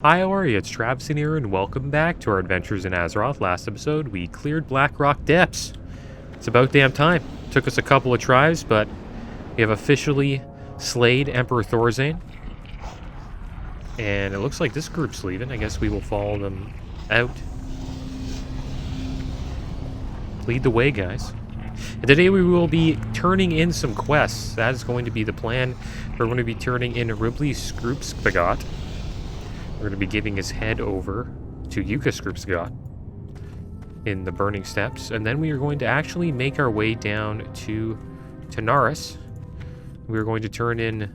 Hi, how are you? It's Travis in here, and welcome back to our adventures in Azeroth. Last episode, we cleared Blackrock Depths. It's about damn time. Took us a couple of tries, but we have officially slayed Emperor Thorzane. And it looks like this group's leaving. I guess we will follow them out. Lead the way, guys. And today we will be turning in some quests. That is going to be the plan. We're going to be turning in Ribley Skrupspagot. We're going to be giving his head over to Yuka Skrupspagot in the Burning Steppes. And then we are going to actually make our way down to Tanaris. We're going to turn in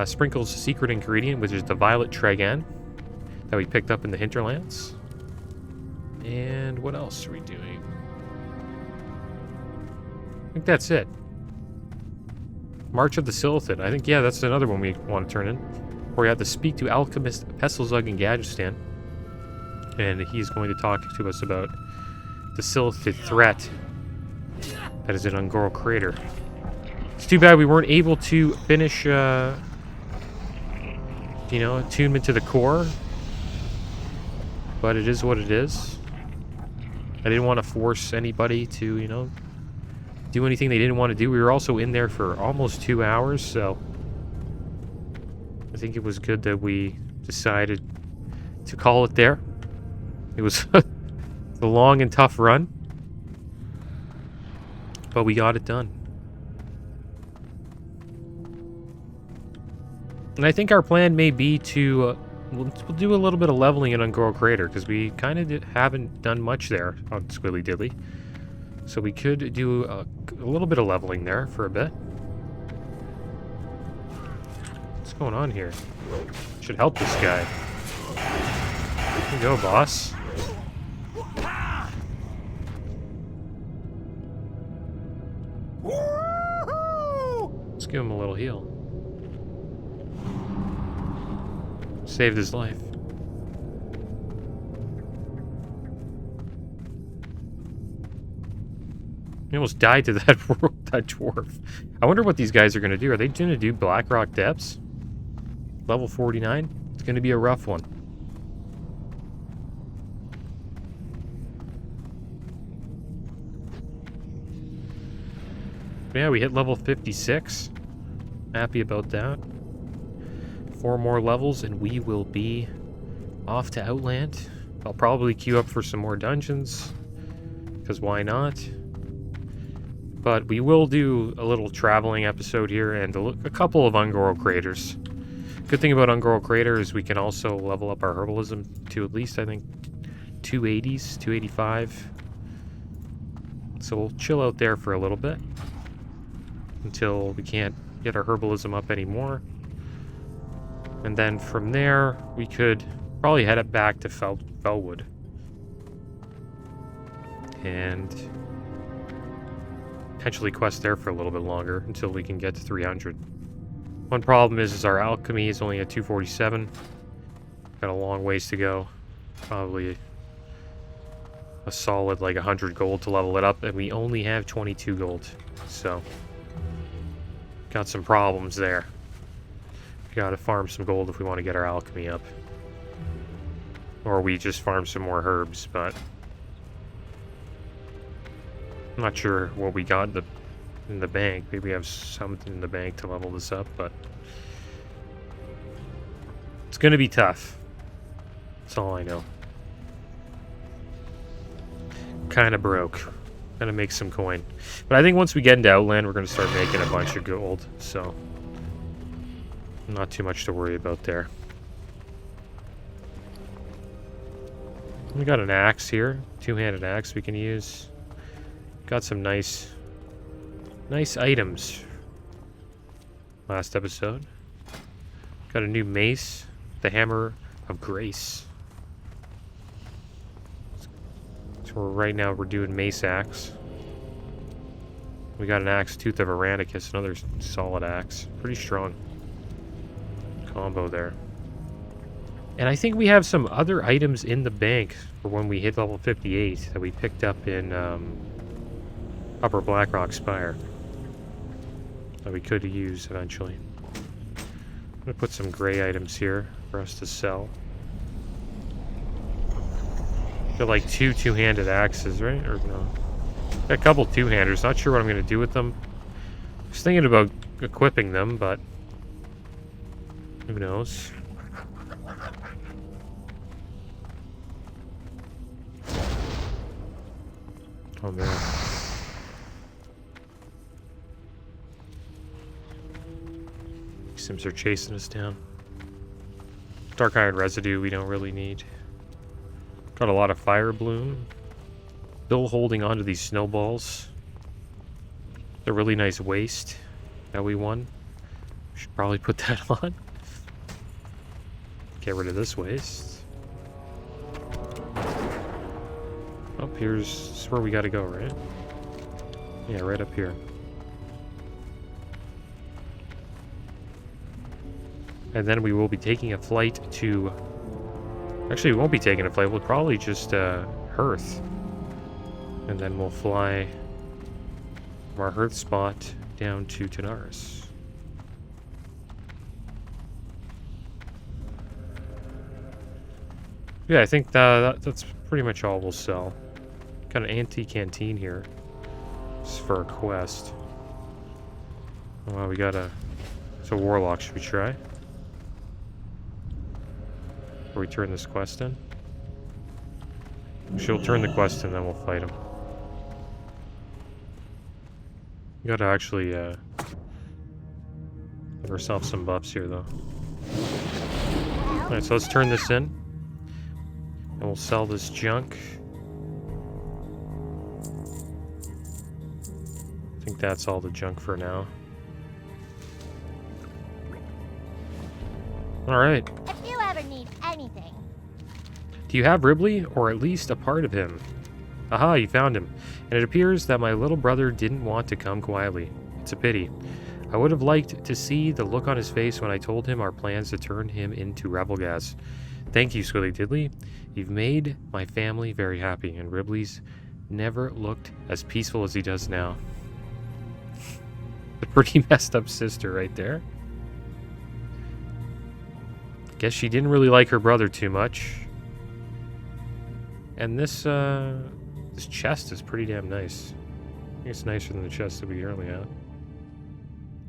Sprinkle's secret ingredient, which is the Violet Tregan that we picked up in the Hinterlands. And what else are we doing? I think that's it. March of the Silithid. I think, yeah, that's another one we want to turn in. Where we have to speak to Alchemist Pestlezug in Gadgerstan. And he's going to talk to us about the Silithid threat that is in Ungoro Crater. It's too bad we weren't able to finish, attunement to the core. But it is what it is. I didn't want to force anybody to, do anything they didn't want to do. We were also in there for almost 2 hours, so I think it was good that we decided to call it there. It was a long and tough run, but we got it done. And I think our plan may be to we'll do a little bit of leveling in Ungoro Crater, because we kind of haven't done much there on Squilly Diddly. So we could do a little bit of leveling there for a bit. What's going on here? Should help this guy. Here you go, boss. Let's give him a little heal. Saved his life. He almost died to that that dwarf. I wonder what these guys are going to do. Are they going to do Blackrock Depths? Level 49? It's going to be a rough one. Yeah, we hit level 56. Happy about that. 4 more levels and we will be off to Outland. I'll probably queue up for some more dungeons, because why not? But we will do a little traveling episode here and a couple of Ungoro Craters. Good thing about Ungoro Crater is we can also level up our herbalism to at least, I think, 280s, 285. So we'll chill out there for a little bit until we can't get our herbalism up anymore. And then from there, we could probably head it back to Felwood. And potentially quest there for a little bit longer until we can get to 300. One problem is our alchemy is only at 247. Got a long ways to go. Probably a solid like 100 gold to level it up, and we only have 22 gold. So got some problems there. Gotta farm some gold if we want to get our alchemy up. Or we just farm some more herbs, but I'm not sure what we got in the bank. Maybe we have something in the bank to level this up, but it's going to be tough. That's all I know. Kind of broke. Gonna make some coin. But I think once we get into Outland, we're going to start making a bunch of gold, so not too much to worry about there. We got an axe here. Two-handed axe we can use. Got some nice items last episode. Got a new mace, the Hammer of Grace. So right now we're doing mace axe. We got an axe, Tooth of Aranicus, another solid axe. Pretty strong combo there. And I think we have some other items in the bank for when we hit level 58 that we picked up in Upper Blackrock Spire that we could use eventually. I'm gonna put some gray items here for us to sell. Got like two-handed axes, right? Or no? Got a couple two-handers. Not sure what I'm gonna do with them. I was thinking about equipping them, but who knows? Oh man. Sims are chasing us down. Dark iron residue we don't really need. Got a lot of fire bloom. Still holding on to these snowballs. A really nice waist that we won. Should probably put that on. Get rid of this waist. Oh, here's where we gotta go, right? Yeah, right up here. And then we will be taking a flight to... Actually, we won't be taking a flight. We'll probably just hearth. And then we'll fly from our hearth spot down to Tanaris. Yeah, I think that's pretty much all we'll sell. Got an anti-canteen here. This is for a quest. Oh, wow, we got a... It's a warlock. Should we try? Or we turn this quest in? She'll turn the quest in, then we'll fight him. We gotta actually give ourselves some buffs here, though. Alright, so let's turn this in. And we'll sell this junk. I think that's all the junk for now. Alright. If you ever need anything. Do you have Ribley, or at least a part of him? Aha, you found him. And it appears that my little brother didn't want to come quietly. It's a pity. I would have liked to see the look on his face when I told him our plans to turn him into rebel gas. Thank you, Swilly Diddly. You've made my family very happy, and Ribley's never looked as peaceful as he does now. A pretty messed up sister right there. Guess she didn't really like her brother too much. And this this chest is pretty damn nice. I think it's nicer than the chest that we currently have.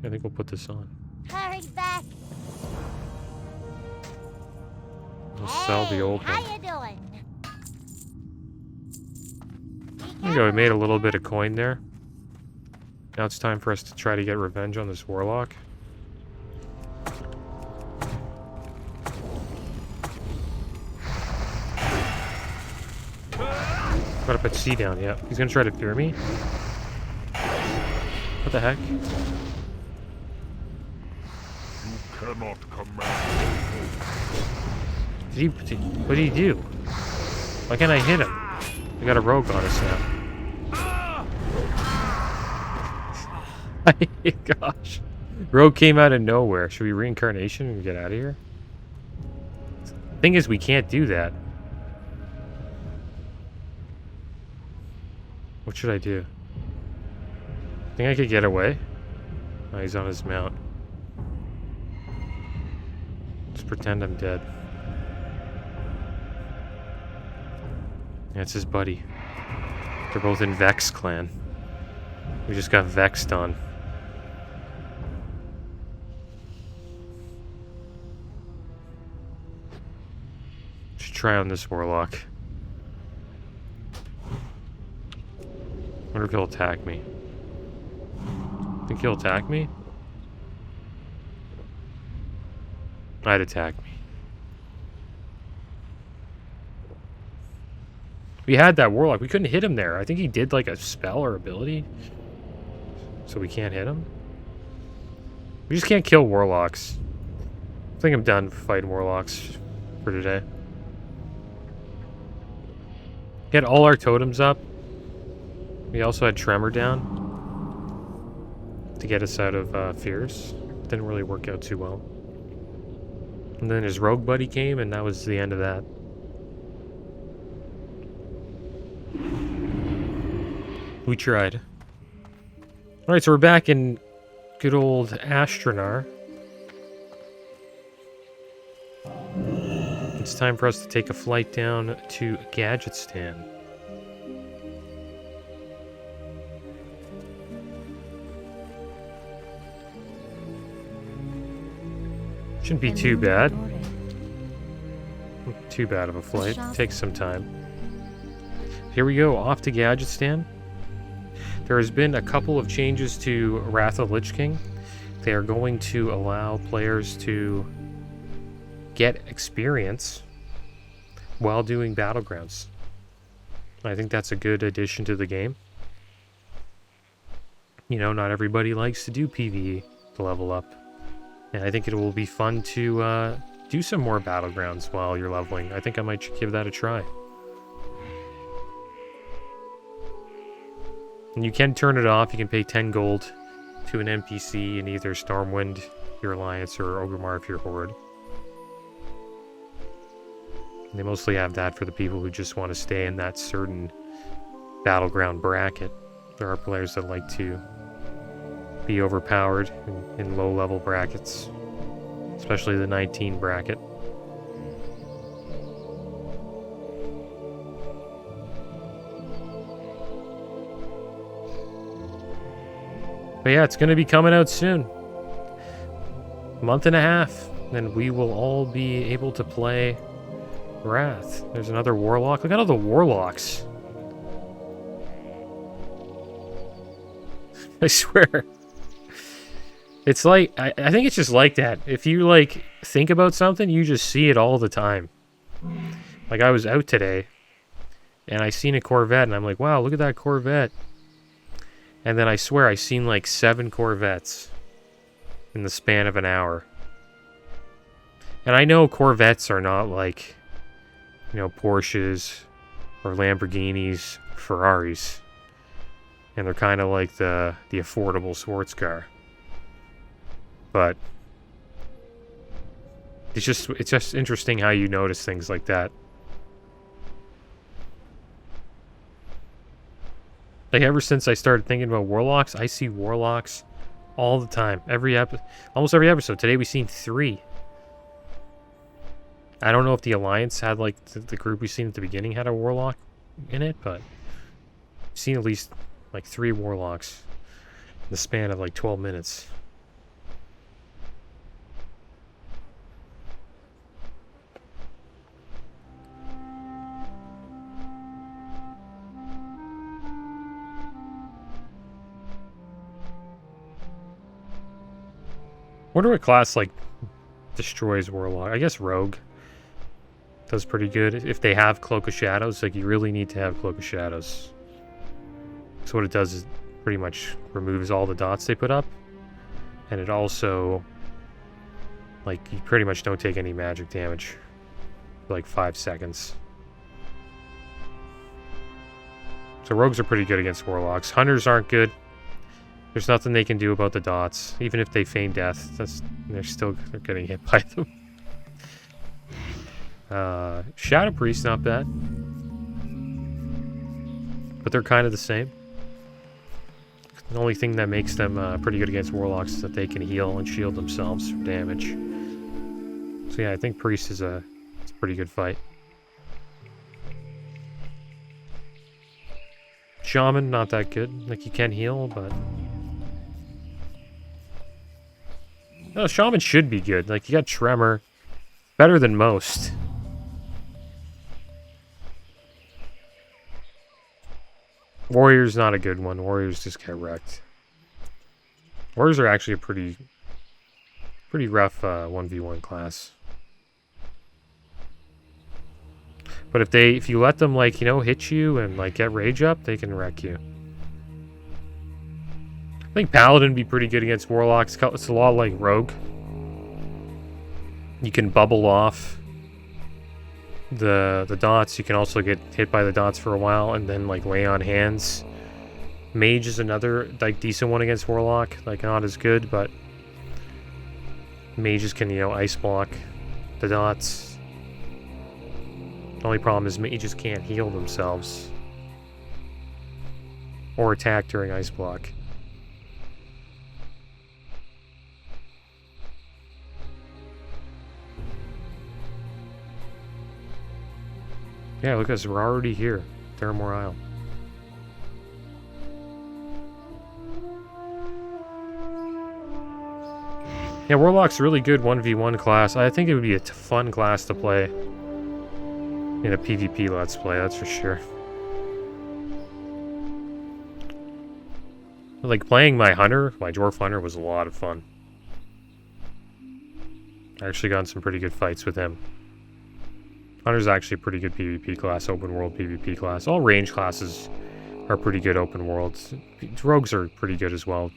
I think we'll put this on. Hurry back. We'll sell the old how one. you doing? There we go, we made a little bit of coin there. Now it's time for us to try to get revenge on this warlock. Gotta put C down, yeah. He's gonna try to fear me. What the heck? You cannot command. What did he do? Why can't I hit him? We got a rogue on us now. Gosh. Rogue came out of nowhere. Should we reincarnation and get out of here? Thing is, we can't do that. What should I do? Think I could get away? Oh, he's on his mount. Just pretend I'm dead. Yeah, it's his buddy. They're both in Vex clan. We just got vexed on. Should try on this warlock. Wonder if he'll attack me. Think he'll attack me? I'd attack me. We had that warlock. We couldn't hit him there. I think he did like a spell or ability. So we can't hit him. We just can't kill warlocks. I think I'm done fighting warlocks for today. Get all our totems up. We also had Tremor down to get us out of fears. Didn't really work out too well. And then his rogue buddy came, and that was the end of that. We tried. Alright, so we're back in good old Ashtranar. it's time for us to take a flight down to Gadgetstan. Shouldn't be too bad. Too bad of a flight. Takes some time. Here we go, off to Gadgetstan. There has been a couple of changes to Wrath of Lich King. They are going to allow players to get experience while doing battlegrounds. I think that's a good addition to the game. You know, not everybody likes to do PvE to level up. And I think it will be fun to do some more battlegrounds while you're leveling. I think I might give that a try. And you can turn it off. You can pay 10 gold to an NPC in either Stormwind, your Alliance, or Orgrimmar if you're Horde. And they mostly have that for the people who just want to stay in that certain battleground bracket. There are players that like to be overpowered in low-level brackets, especially the 19 bracket. But yeah, it's going to be coming out soon. A month and a half, and we will all be able to play Wrath. There's another Warlock. Look at all the Warlocks. I swear. It's like, I think it's just like that. If you, like, think about something, you just see it all the time. Like, I was out today, and I seen a Corvette, and I'm like, wow, look at that Corvette. And then I swear I seen like 7 Corvettes in the span of an hour. And I know Corvettes are not like, you know, Porsches or Lamborghinis, Ferraris. And they're kind of like the affordable sports car. But it's just interesting how you notice things like that. Like, ever since I started thinking about Warlocks, I see Warlocks all the time. Almost every episode. Today we've seen 3. I don't know if the Alliance had, like, the group we've seen at the beginning had a Warlock in it, but I've seen at least, like, 3 Warlocks in the span of, like, 12 minutes. Wonder what class, like, destroys Warlock. I guess Rogue does pretty good. If they have Cloak of Shadows, like, you really need to have Cloak of Shadows. So what it does is pretty much removes all the dots they put up. And it also, like, you pretty much don't take any magic damage for, like, 5 seconds. So Rogues are pretty good against Warlocks. Hunters aren't good. There's nothing they can do about the dots. Even if they feign death, they're getting hit by them. Shadow Priest, not bad. But they're kind of the same. The only thing that makes them pretty good against Warlocks is that they can heal and shield themselves from damage. So yeah, I think Priest is a pretty good fight. Shaman, not that good. Like, you can heal, but... No, Shaman should be good. Like, you got Tremor. Better than most. Warrior's not a good one. Warriors just get wrecked. Warriors are actually a pretty rough 1v1 class. But if you let them, like, you know, hit you and, like, get rage up, they can wreck you. I think Paladin would be pretty good against Warlocks. It's a lot like Rogue. You can bubble off the dots. You can also get hit by the dots for a while and then, like, lay on hands. Mage is another, like, decent one against Warlock. Like, not as good, but mages can, you know, ice block the dots. The only problem is mages can't heal themselves or attack during ice block. Yeah, look at us. We're already here. Theramore Isle. Yeah, Warlock's a really good 1v1 class. I think it would be a fun class to play in a PvP Let's Play, that's for sure. Like, playing my Hunter, my Dwarf Hunter, was a lot of fun. I actually got in some pretty good fights with him. Hunter's actually a pretty good PvP class, open world PvP class. All range classes are pretty good open worlds. Rogues are pretty good as well.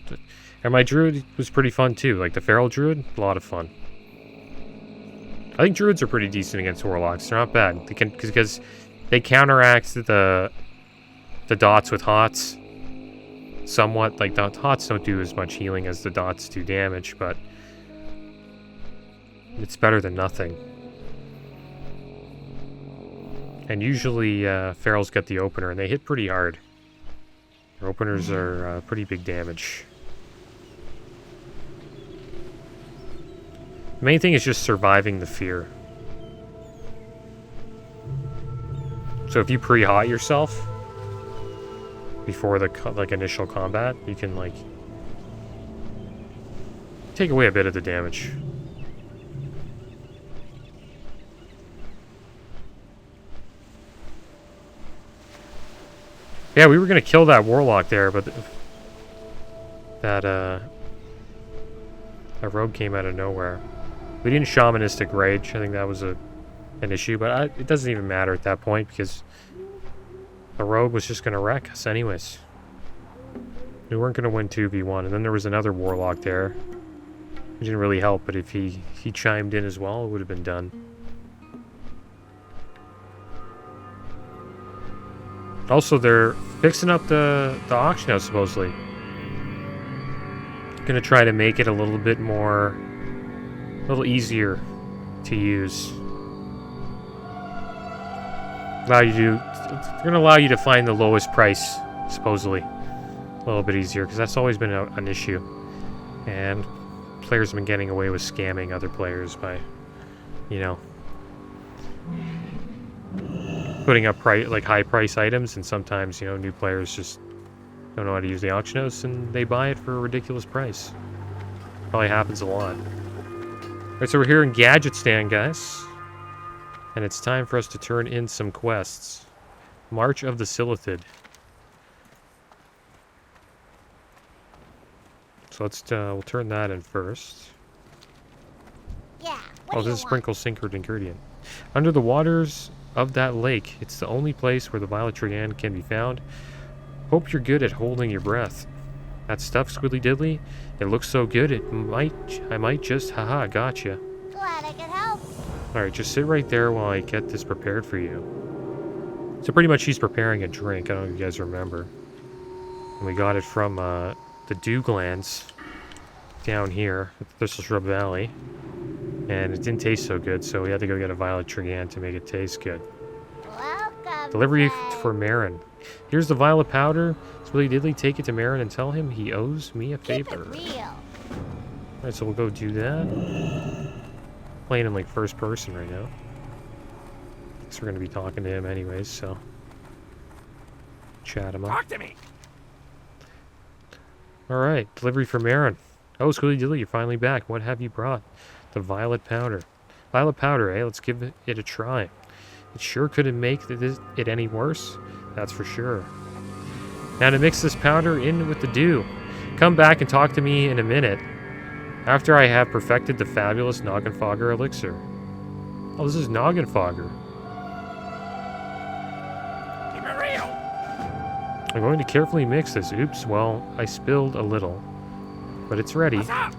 And my Druid was pretty fun too. Like the Feral Druid, a lot of fun. I think Druids are pretty decent against Warlocks. They're not bad. They can, because they counteract the dots with Hots somewhat. Like the Hots don't do as much healing as the dots do damage, but it's better than nothing. And usually Ferals get the opener, and they hit pretty hard. Their openers are pretty big damage. The main thing is just surviving the fear. So if you pre-hot yourself before the initial combat, you can like take away a bit of the damage. Yeah, we were gonna kill that Warlock there, but that rogue came out of nowhere. We didn't Shamanistic Rage. I think that was an issue, but it doesn't even matter at that point because the rogue was just gonna wreck us anyways. We weren't gonna win 2v1, and then there was another Warlock there. It didn't really help, but if he chimed in as well, it would have been done. Also, they're fixing up the auction house, supposedly. Gonna try to make it a little bit more... a little easier to use. They're gonna allow you to find the lowest price, supposedly. A little bit easier, because that's always been an issue. And players have been getting away with scamming other players by, you know, putting up high price items, and sometimes, you know, new players just don't know how to use the auction house and they buy it for a ridiculous price. Probably happens a lot. Alright, so we're here in Gadgetstan, guys. And it's time for us to turn in some quests. March of the Silithid. So we'll turn that in first. Yeah. Oh, this is Sprinkle Sinkered Ingredient. Under the waters of that lake, it's the only place where the Violet Trigan can be found. Hope you're good at holding your breath. That stuff, Squiddly Diddly, it looks so good, I might just, haha, gotcha. Glad I could help. Alright, just sit right there while I get this prepared for you. So pretty much he's preparing a drink, I don't know if you guys remember. And we got it from the Dew Glands down here at Thistle Shrub Valley. And it didn't taste so good, so we had to go get a Violet Trigan to make it taste good. Welcome. Delivery friend. for Marin. Here's the Violet Powder. Squiddly Diddly, take it to Marin and tell him he owes me a favor. Keep it real. Alright, so we'll go do that. Playing in like first person right now. Guess we're gonna be talking to him anyways, so chat him up. Talk to me. Alright, delivery for Marin. Oh, Squiddly Diddly, you're finally back. What have you brought? The Violet Powder. Violet Powder, eh? Let's give it a try. It sure couldn't make it any worse. That's for sure. Now to mix this powder in with the dew. Come back and talk to me in a minute. After I have perfected the fabulous Noggenfogger elixir. Oh, this is Noggenfogger. Keep it real. I'm going to carefully mix this. Oops, well, I spilled a little. But it's ready. What's up?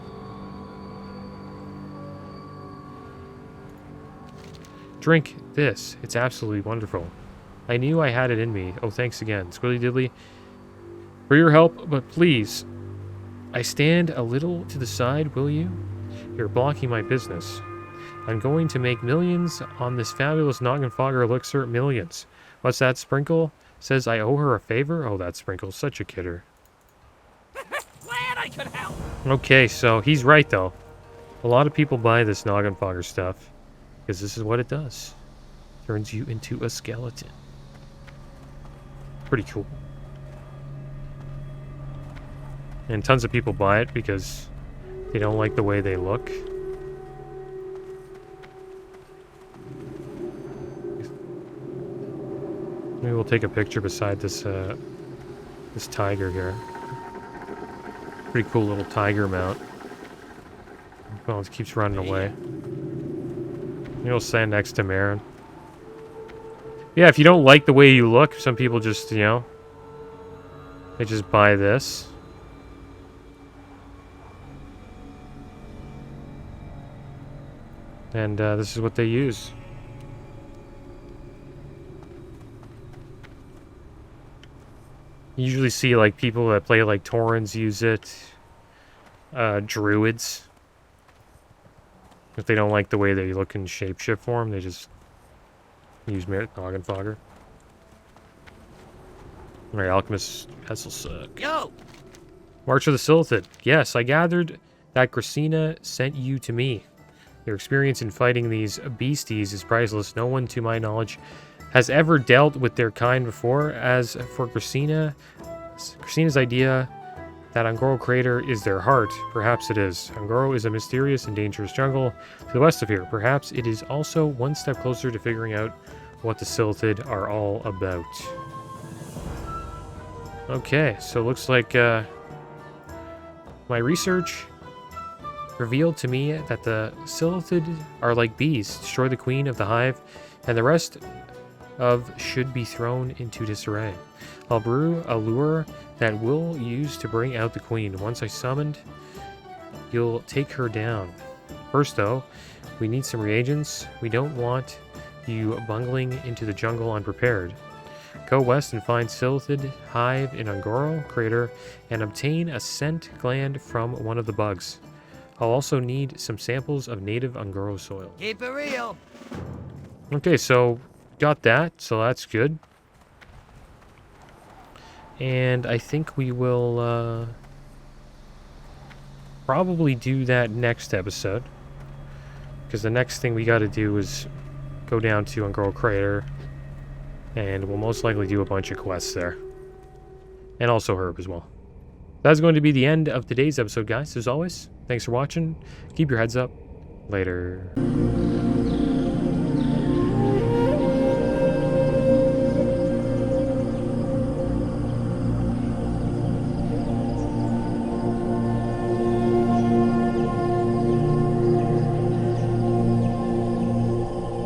Drink this. It's absolutely wonderful. I knew I had it in me. Oh, thanks again. Squiddly Diddly, for your help, but please, I stand a little to the side, will you? You're blocking my business. I'm going to make millions on this fabulous Noggenfogger elixir. Millions. What's that, Sprinkle? Says I owe her a favor? Oh, that Sprinkle's such a kidder. Glad I could help. Okay, so he's right, though. A lot of people buy this Noggenfogger stuff because this is what it does. turns you into a skeleton. Pretty cool. And tons of people buy it because they don't like the way they look. Maybe we'll take a picture beside this this tiger here. Pretty cool little tiger mount. Well, it keeps running away. Maybe we'll stand next to Marin. Yeah, if you don't like the way you look, some people just, you know, they just buy this. And this is what they use. You usually see like people that play like Taurens use it. Druids. If they don't like the way they look in shapeshift form, they just use Noggenfogger. Alright, Alchemist Vessel suck. Yo! March of the Silithid. Yes, I gathered that Christina sent you to me. Your experience in fighting these beasties is priceless. No one, to my knowledge, has ever dealt with their kind before. As for Christina's idea that Ungoro Crater is their heart, perhaps it is. Ungoro is a mysterious and dangerous jungle to the west of here. Perhaps it is also one step closer to figuring out what the Silithid are all about. Okay, so it looks like my research revealed to me that the Silithid are like bees. Destroy the queen of the hive, and the rest of should be thrown into disarray. I'll brew a lure that we'll use to bring out the queen. Once I summoned, you'll take her down. First, though, we need some reagents. We don't want you bungling into the jungle unprepared. Go west and find Silithid hive in Ungoro Crater and obtain a scent gland from one of the bugs. I'll also need some samples of native Ungoro soil. Keep it real. Okay, so got that, so that's good. And I think we will probably do that next episode. Because the next thing we got to do is go down to Ungoro Crater. And we'll most likely do a bunch of quests there. And also Herb as well. That's going to be the end of today's episode, guys. As always, thanks for watching. Keep your heads up. Later.